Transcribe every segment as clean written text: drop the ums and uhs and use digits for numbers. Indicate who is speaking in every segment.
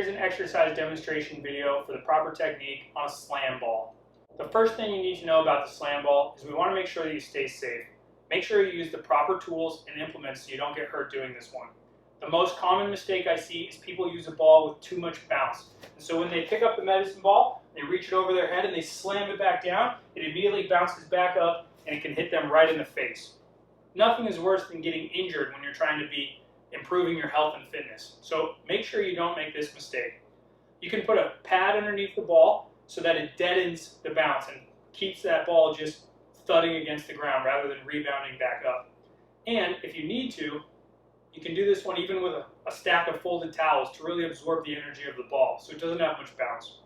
Speaker 1: Here's an exercise demonstration video for the proper technique on a slam ball. The first thing you need to know about the slam ball is we want to make sure that you stay safe. Make sure you use the proper tools and implements so you don't get hurt doing this one. The most common mistake I see is people use a ball with too much bounce. And so when they pick up the medicine ball, they reach it over their head and they slam it back down, it immediately bounces back up and it can hit them right in the face. Nothing is worse than getting injured when you're trying to be improving your health and fitness. So make sure you don't make this mistake. You can put a pad underneath the ball so that it deadens the bounce and keeps that ball just thudding against the ground rather than rebounding back up. And if you need to, you can do this one even with a stack of folded towels to really absorb the energy of the ball so it doesn't have much bounce.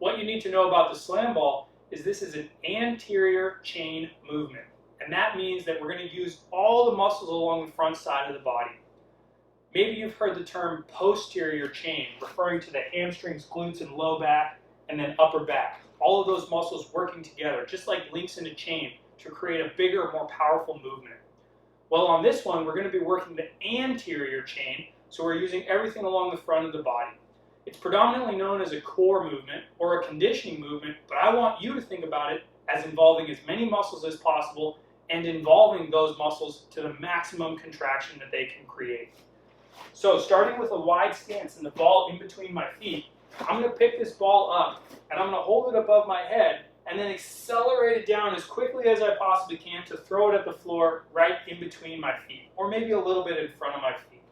Speaker 1: What you need to know about the slam ball is this is an anterior chain movement. And that means that we're going to use all the muscles along the front side of the body. Maybe you've heard the term posterior chain, referring to the hamstrings, glutes, and low back, and then upper back. All of those muscles working together, just like links in a chain, to create a bigger, more powerful movement. Well, on this one, we're going to be working the anterior chain, so we're using everything along the front of the body. It's predominantly known as a core movement or a conditioning movement, but I want you to think about it as involving as many muscles as possible and involving those muscles to the maximum contraction that they can create. So starting with a wide stance and the ball in between my feet, I'm going to pick this ball up and I'm going to hold it above my head and then accelerate it down as quickly as I possibly can to throw it at the floor right in between my feet, or maybe a little bit in front of my feet.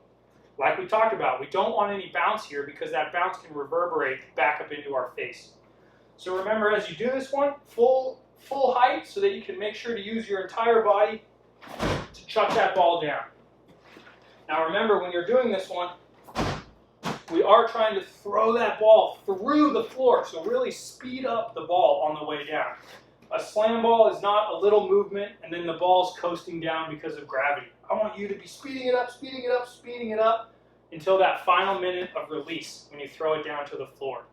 Speaker 1: Like we talked about, we don't want any bounce here because that bounce can reverberate back up into our face. So remember, as you do this one, full height so that you can make sure to use your entire body to chuck that ball down. Now remember, when you're doing this one, we are trying to throw that ball through the floor, so really speed up the ball on the way down. A slam ball is not a little movement and then the ball's coasting down because of gravity. I want you to be speeding it up, speeding it up, speeding it up until that final minute of release when you throw it down to the floor.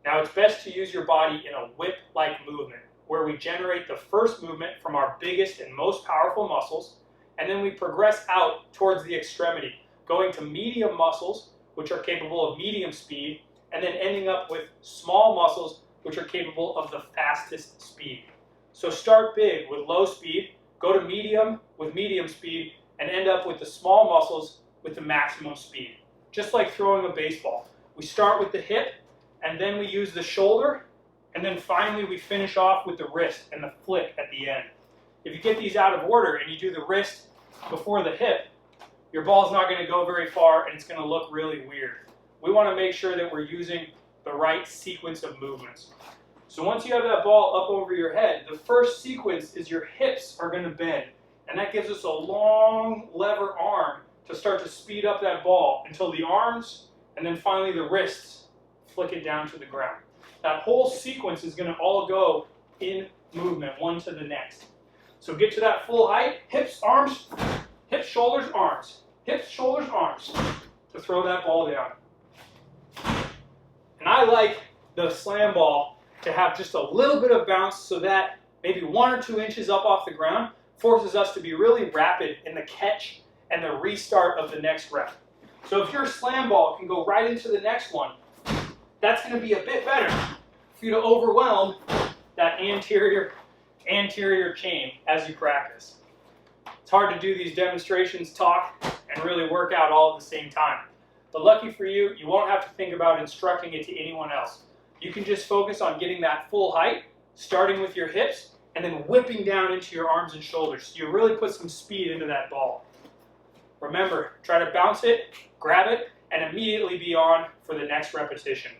Speaker 1: Now it's best to use your body in a whip-like movement where we generate the first movement from our biggest and most powerful muscles, and then we progress out towards the extremity, going to medium muscles, which are capable of medium speed, and then ending up with small muscles, which are capable of the fastest speed. So start big with low speed, go to medium with medium speed, and end up with the small muscles with the maximum speed. Just like throwing a baseball. We start with the hip, and then we use the shoulder, and then finally we finish off with the wrist and the flick at the end. If you get these out of order and you do the wrist before the hip, your ball's not going to go very far and it's going to look really weird. We want to make sure that we're using the right sequence of movements. So once you have that ball up over your head, the first sequence is your hips are going to bend. And that gives us a long lever arm to start to speed up that ball until the arms and then finally the wrists flick it down to the ground. That whole sequence is going to all go in movement, one to the next. So get to that full height, hips, arms, hips, shoulders, arms, hips, shoulders, arms, to throw that ball down. And I like the slam ball to have just a little bit of bounce so that maybe 1 or 2 inches up off the ground forces us to be really rapid in the catch and the restart of the next rep. So if your slam ball can go right into the next one, that's going to be a bit better for you to overwhelm that anterior chain as you practice. It's hard to do these demonstrations, talk, and really work out all at the same time. But lucky for you, you won't have to think about instructing it to anyone else. You can just focus on getting that full height, starting with your hips, and then whipping down into your arms and shoulders. So you really put some speed into that ball. Remember, try to bounce it, grab it, and immediately be on for the next repetition.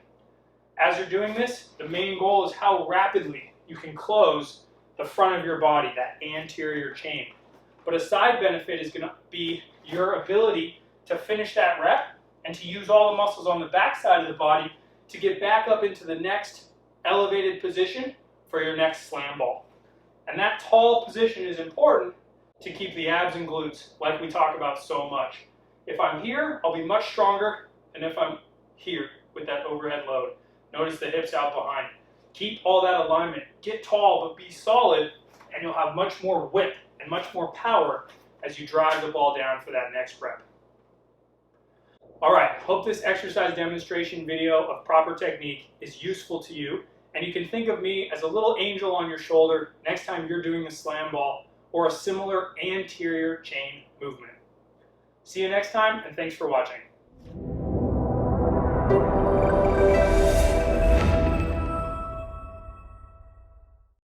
Speaker 1: As you're doing this, the main goal is how rapidly you can close the front of your body, that anterior chain. But a side benefit is going to be your ability to finish that rep and to use all the muscles on the back side of the body to get back up into the next elevated position for your next slam ball. And that tall position is important to keep the abs and glutes like we talk about so much. If I'm here, I'll be much stronger than if I'm here with that overhead load. Notice the hips out behind. Keep all that alignment. Get tall, but be solid, and you'll have much more whip and much more power as you drive the ball down for that next rep. Alright, hope this exercise demonstration video of proper technique is useful to you, and you can think of me as a little angel on your shoulder next time you're doing a slam ball or a similar anterior chain movement. See you next time, and thanks for watching.